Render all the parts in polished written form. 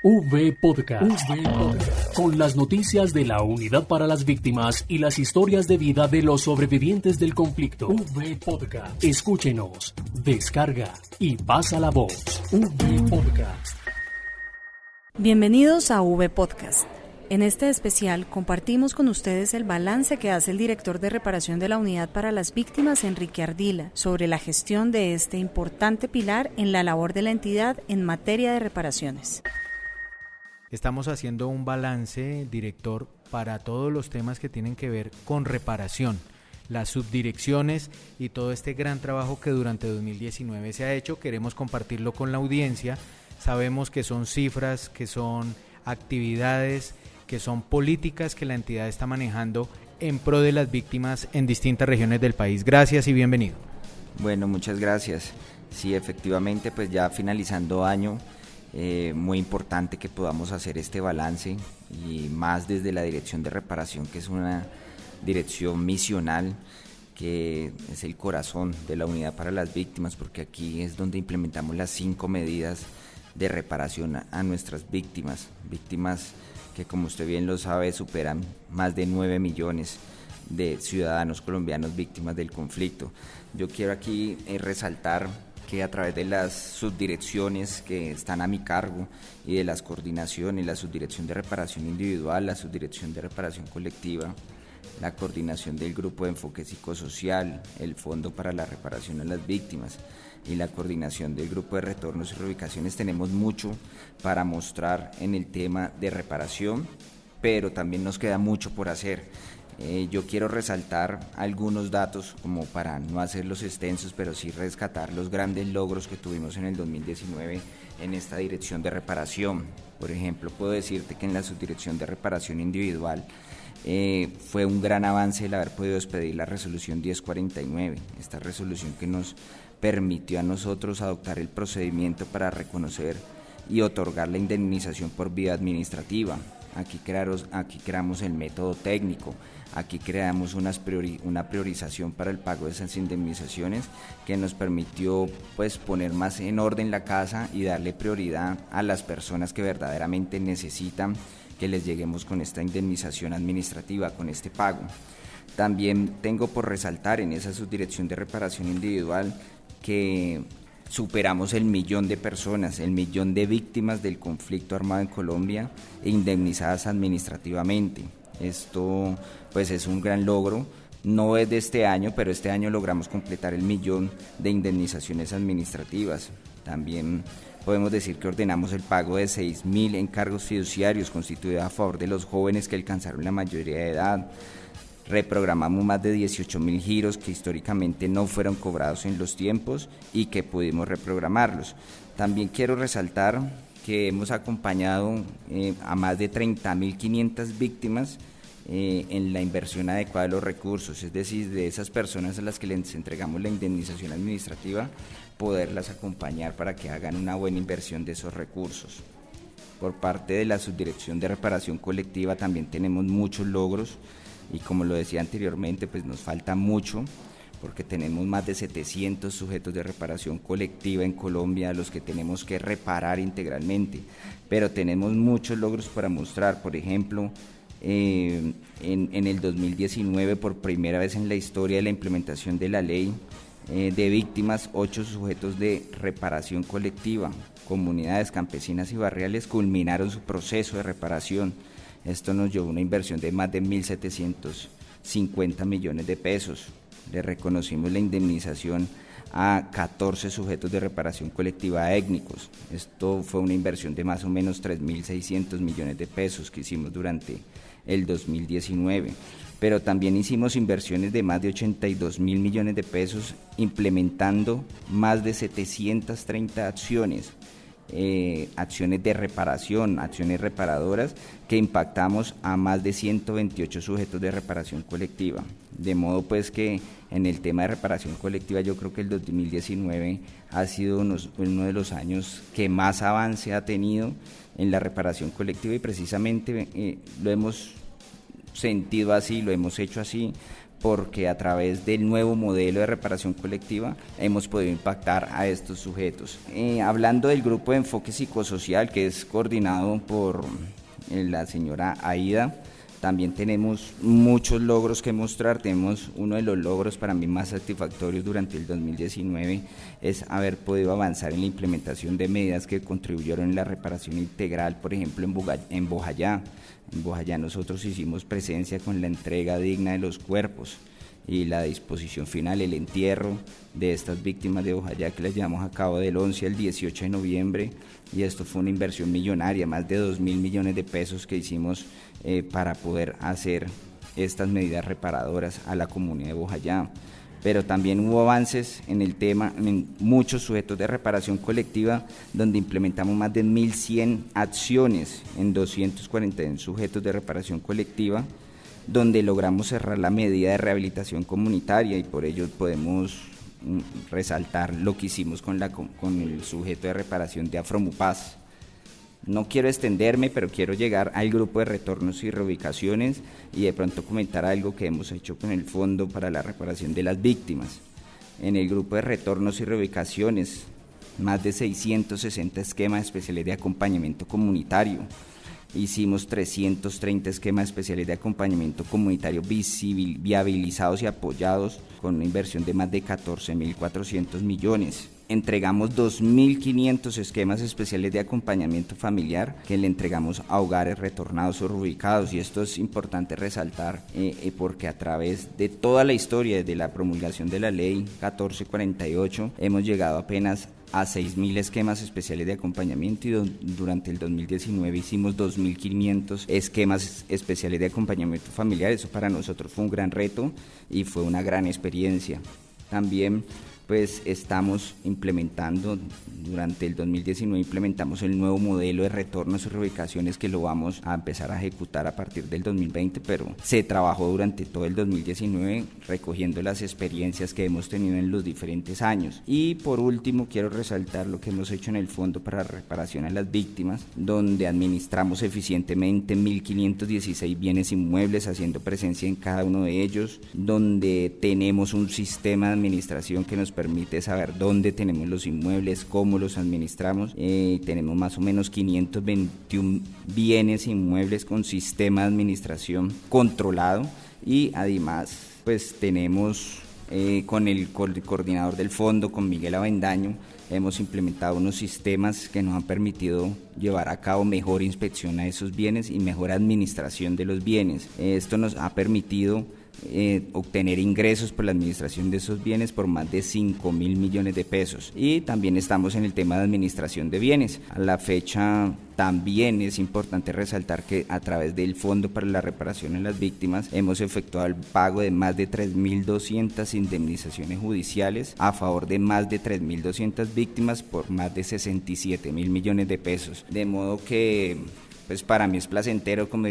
V-Podcast. Con las noticias de la Unidad para las Víctimas y las historias de vida de los sobrevivientes del conflicto. V-Podcast. Escúchenos, descarga y pasa la voz. V-Podcast. Bienvenidos a V-Podcast. En este especial compartimos con ustedes el balance que hace el director de reparación de la Unidad para las Víctimas, Enrique Ardila, sobre la gestión de este importante pilar en la labor de la entidad en materia de reparaciones. Estamos haciendo un balance, director, para todos los temas que tienen que ver con reparación, las subdirecciones y todo este gran trabajo que durante 2019 se ha hecho. Queremos compartirlo con la audiencia. Sabemos que son cifras, que son actividades, que son políticas que la entidad está manejando en pro de las víctimas en distintas regiones del país. Gracias y bienvenido. Bueno, muchas gracias. Sí, efectivamente, pues ya finalizando año, muy importante que podamos hacer este balance y más desde la Dirección de Reparación, que es una dirección misional, que es el corazón de la Unidad para las Víctimas, porque aquí es donde implementamos las 5 medidas de reparación a nuestras víctimas que, como usted bien lo sabe, superan más de 9 millones de ciudadanos colombianos víctimas del conflicto. Yo quiero aquí resaltar que a través de las subdirecciones que están a mi cargo y de las coordinaciones, la subdirección de reparación individual, la subdirección de reparación colectiva, la coordinación del grupo de enfoque psicosocial, el Fondo para la Reparación a las Víctimas y la coordinación del grupo de retornos y reubicaciones, tenemos mucho para mostrar en el tema de reparación, pero también nos queda mucho por hacer. Yo quiero resaltar algunos datos como para no hacerlos extensos, pero sí rescatar los grandes logros que tuvimos en el 2019 en esta dirección de reparación. Por ejemplo, puedo decirte que en la subdirección de reparación individual fue un gran avance el haber podido expedir la resolución 1049, esta resolución que nos permitió a nosotros adoptar el procedimiento para reconocer y otorgar la indemnización por vía administrativa. Aquí creamos el método técnico, aquí creamos una priorización para el pago de esas indemnizaciones que nos permitió pues poner más en orden la casa y darle prioridad a las personas que verdaderamente necesitan que les lleguemos con esta indemnización administrativa, con este pago. También tengo por resaltar en esa subdirección de reparación individual que superamos el 1.000.000 de personas, el 1.000.000 de víctimas del conflicto armado en Colombia e indemnizadas administrativamente. Esto pues es un gran logro, no es de este año, pero este año logramos completar el 1.000.000 de indemnizaciones administrativas. También podemos decir que ordenamos el pago de 6.000 encargos fiduciarios constituidos a favor de los jóvenes que alcanzaron la mayoría de edad. Reprogramamos más de 18.000 giros que históricamente no fueron cobrados en los tiempos y que pudimos reprogramarlos. También quiero resaltar que hemos acompañado a más de 30.500 víctimas en la inversión adecuada de los recursos, es decir, de esas personas a las que les entregamos la indemnización administrativa, poderlas acompañar para que hagan una buena inversión de esos recursos. Por parte de la subdirección de reparación colectiva también tenemos muchos logros y, como lo decía anteriormente, pues nos falta mucho porque tenemos más de 700 sujetos de reparación colectiva en Colombia a los que tenemos que reparar integralmente, pero tenemos muchos logros para mostrar. Por ejemplo, en el 2019, por primera vez en la historia de la implementación de la ley de víctimas, 8 sujetos de reparación colectiva, comunidades campesinas y barriales, culminaron su proceso de reparación. Esto nos llevó a una inversión de más de 1.750 millones de pesos. Le reconocimos la indemnización a 14 sujetos de reparación colectiva étnicos. Esto fue una inversión de más o menos 3.600 millones de pesos que hicimos durante el 2019. Pero también hicimos inversiones de más de 82.000 millones de pesos, implementando más de 730 acciones de reparación, acciones reparadoras que impactamos a más de 128 sujetos de reparación colectiva. De modo pues que en el tema de reparación colectiva yo creo que el 2019 ha sido uno de los años que más avance ha tenido en la reparación colectiva y precisamente lo hemos sentido así, lo hemos hecho así porque a través del nuevo modelo de reparación colectiva hemos podido impactar a estos sujetos. Hablando del grupo de enfoque psicosocial, que es coordinado por la señora Aida, también tenemos muchos logros que mostrar. Tenemos uno de los logros para mí más satisfactorios durante el 2019, es haber podido avanzar en la implementación de medidas que contribuyeron en la reparación integral, por ejemplo en Bojayá. En Bojayá nosotros hicimos presencia con la entrega digna de los cuerpos y la disposición final, el entierro de estas víctimas de Bojayá, que las llevamos a cabo del 11 al 18 de noviembre, y esto fue una inversión millonaria, más de 2.000 millones de pesos que hicimos para poder hacer estas medidas reparadoras a la comunidad de Bojayá. Pero también hubo avances en el tema, en muchos sujetos de reparación colectiva, donde implementamos más de 1.100 acciones en 241 sujetos de reparación colectiva, donde logramos cerrar la medida de rehabilitación comunitaria, y por ello podemos resaltar lo que hicimos con el sujeto de reparación de Afromupaz. No quiero extenderme, pero quiero llegar al grupo de retornos y reubicaciones y de pronto comentar algo que hemos hecho con el Fondo para la Reparación de las Víctimas. En el grupo de retornos y reubicaciones, más de 660 esquemas especiales de acompañamiento comunitario. Hicimos 330 esquemas especiales de acompañamiento comunitario viabilizados y apoyados con una inversión de más de 14.400 millones. Entregamos 2.500 esquemas especiales de acompañamiento familiar que le entregamos a hogares retornados o reubicados, y esto es importante resaltar porque a través de toda la historia, desde la promulgación de la ley 1448, hemos llegado apenas a 6.000 esquemas especiales de acompañamiento, y durante el 2019 hicimos 2.500 esquemas especiales de acompañamiento familiar. Eso para nosotros fue un gran reto y fue una gran experiencia. También pues estamos implementando, durante el 2019 implementamos el nuevo modelo de retornos y reubicaciones, que lo vamos a empezar a ejecutar a partir del 2020, pero se trabajó durante todo el 2019 recogiendo las experiencias que hemos tenido en los diferentes años. Y por último quiero resaltar lo que hemos hecho en el Fondo para la Reparación a las Víctimas, donde administramos eficientemente 1.516 bienes inmuebles, haciendo presencia en cada uno de ellos, donde tenemos un sistema de administración que nos permite saber dónde tenemos los inmuebles, cómo los administramos. Tenemos más o menos 521 bienes inmuebles con sistema de administración controlado, y además pues tenemos con el coordinador del fondo, con Miguel Avendaño, hemos implementado unos sistemas que nos han permitido llevar a cabo mejor inspección a esos bienes y mejor administración de los bienes. Esto nos ha permitido obtener ingresos por la administración de esos bienes por más de 5.000 millones de pesos. Y también estamos en el tema de administración de bienes. A la fecha también es importante resaltar que a través del Fondo para la Reparación a las Víctimas hemos efectuado el pago de más de 3.200 indemnizaciones judiciales a favor de más de 3.200 víctimas por más de 67.000 millones de pesos. De modo que pues para mí es placentero como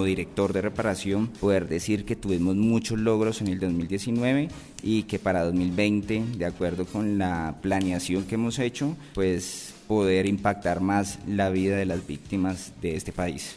director de reparación poder decir que tuvimos muchos logros en el 2019 y que para 2020, de acuerdo con la planeación que hemos hecho, pues poder impactar más la vida de las víctimas de este país.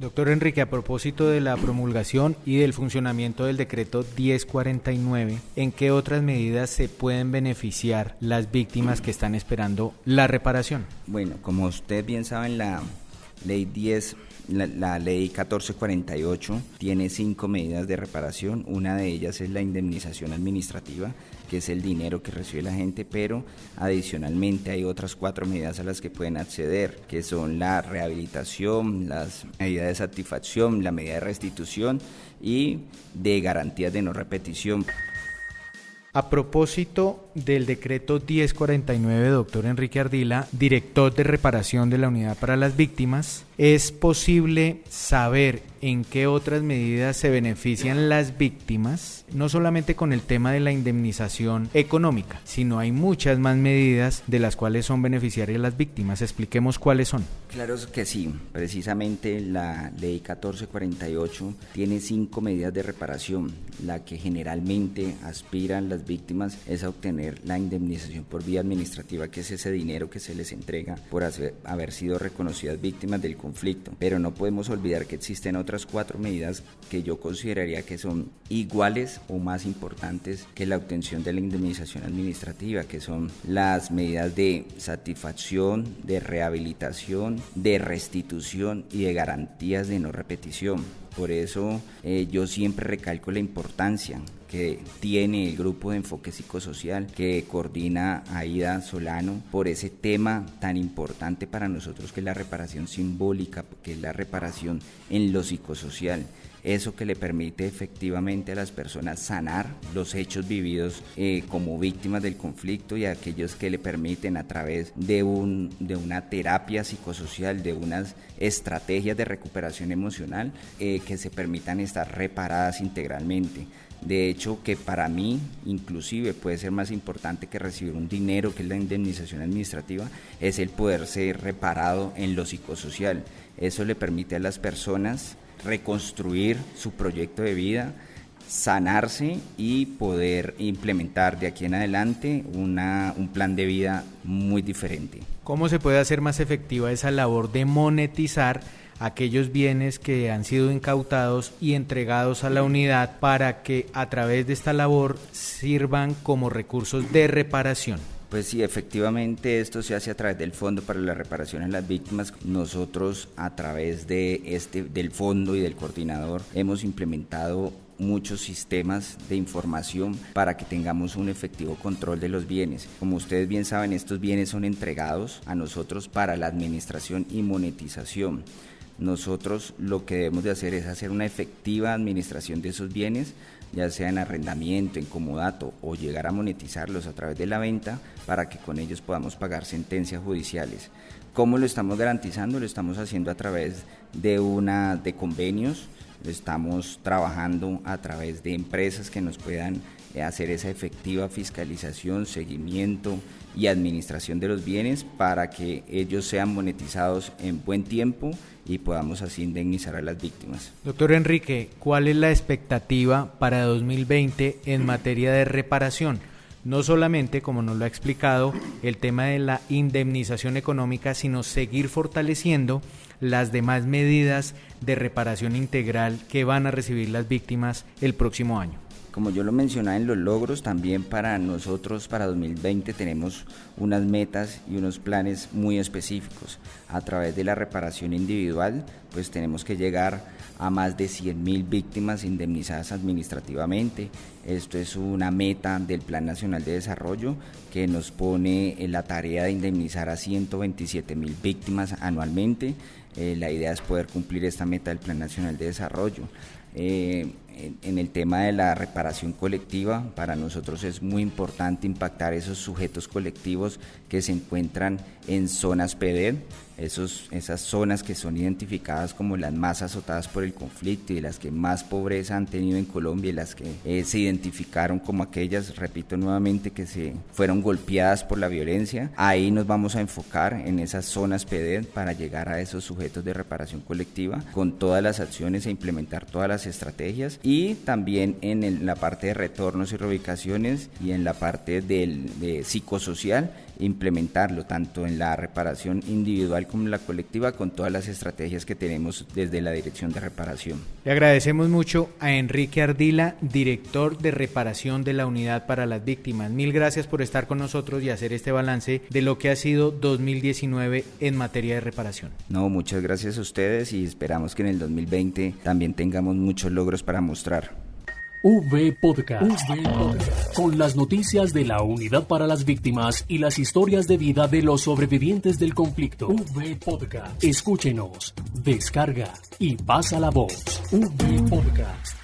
Doctor Enrique, a propósito de la promulgación y del funcionamiento del decreto 1049, ¿en qué otras medidas se pueden beneficiar las víctimas que están esperando la reparación? Bueno, como usted bien sabe, la ley 1448 tiene 5 medidas de reparación. Una de ellas es la indemnización administrativa, que es el dinero que recibe la gente, pero adicionalmente hay otras 4 medidas a las que pueden acceder, que son la rehabilitación, las medidas de satisfacción, la medida de restitución y de garantías de no repetición. A propósito del decreto 1049, doctor Enrique Ardila, director de reparación de la Unidad para las Víctimas, ¿es posible saber en qué otras medidas se benefician las víctimas? No solamente con el tema de la indemnización económica, sino hay muchas más medidas de las cuales son beneficiarias las víctimas. Expliquemos cuáles son. Claro que sí, precisamente la ley 1448 tiene 5 medidas de reparación. La que generalmente aspiran las víctimas es a obtener poner la indemnización por vía administrativa, que es ese dinero que se les entrega por haber sido reconocidas víctimas del conflicto. Pero no podemos olvidar que existen otras 4 medidas que yo consideraría que son iguales o más importantes que la obtención de la indemnización administrativa, que son las medidas de satisfacción, de rehabilitación, de restitución y de garantías de no repetición. Por eso yo siempre recalco la importancia que tiene el grupo de enfoque psicosocial que coordina Aida Solano por ese tema tan importante para nosotros, que es la reparación simbólica, que es la reparación en lo psicosocial. Eso que le permite efectivamente a las personas sanar los hechos vividos como víctimas del conflicto, y a aquellos que le permiten, a través de una terapia psicosocial, de unas estrategias de recuperación emocional, que se permitan estar reparadas integralmente. De hecho, que para mí inclusive puede ser más importante que recibir un dinero, que es la indemnización administrativa, es el poder ser reparado en lo psicosocial. Eso le permite a las personas reconstruir su proyecto de vida, sanarse y poder implementar de aquí en adelante un plan de vida muy diferente. ¿Cómo se puede hacer más efectiva esa labor de monetizar aquellos bienes que han sido incautados y entregados a la unidad para que a través de esta labor sirvan como recursos de reparación? Pues sí, efectivamente esto se hace a través del Fondo para la Reparación a las Víctimas. Nosotros, a través del fondo y del coordinador, hemos implementado muchos sistemas de información para que tengamos un efectivo control de los bienes. Como ustedes bien saben, estos bienes son entregados a nosotros para la administración y monetización. Nosotros lo que debemos de hacer es hacer una efectiva administración de esos bienes, ya sea en arrendamiento, en comodato, o llegar a monetizarlos a través de la venta, para que con ellos podamos pagar sentencias judiciales. ¿Cómo lo estamos garantizando? Lo estamos haciendo a través de convenios, lo estamos trabajando a través de empresas que nos puedan hacer esa efectiva fiscalización, seguimiento y administración de los bienes, para que ellos sean monetizados en buen tiempo y podamos así indemnizar a las víctimas. Doctor Enrique, ¿cuál es la expectativa para 2020 en materia de reparación? No solamente, como nos lo ha explicado, el tema de la indemnización económica, sino seguir fortaleciendo las demás medidas de reparación integral que van a recibir las víctimas el próximo año. Como yo lo mencionaba en los logros, también para nosotros para 2020 tenemos unas metas y unos planes muy específicos. A través de la reparación individual, pues tenemos que llegar a más de 100.000 víctimas indemnizadas administrativamente. Esto es una meta del Plan Nacional de Desarrollo que nos pone en la tarea de indemnizar a 127.000 víctimas anualmente. La idea es poder cumplir esta meta del Plan Nacional de Desarrollo. En el tema de la reparación colectiva, para nosotros es muy importante impactar esos sujetos colectivos que se encuentran en zonas PEDED, esas zonas que son identificadas como las más azotadas por el conflicto y las que más pobreza han tenido en Colombia, y las que se identificaron como aquellas, repito nuevamente, que se fueron golpeadas por la violencia. Ahí nos vamos a enfocar en esas zonas PEDED para llegar a esos sujetos de reparación colectiva con todas las acciones e implementar todas las estrategias, y también en la parte de retornos y reubicaciones y en la parte de psicosocial, implementarlo tanto en la reparación individual como en la colectiva, con todas las estrategias que tenemos desde la Dirección de Reparación. Le agradecemos mucho a Enrique Ardila, director de reparación de la Unidad para las Víctimas. Mil gracias por estar con nosotros y hacer este balance de lo que ha sido 2019 en materia de reparación. No, muchas gracias a ustedes, y esperamos que en el 2020 también tengamos muchos logros para mostrar. V-Podcast, con las noticias de la Unidad para las Víctimas y las historias de vida de los sobrevivientes del conflicto. V-Podcast. Escúchenos, descarga y pasa la voz. V-Podcast.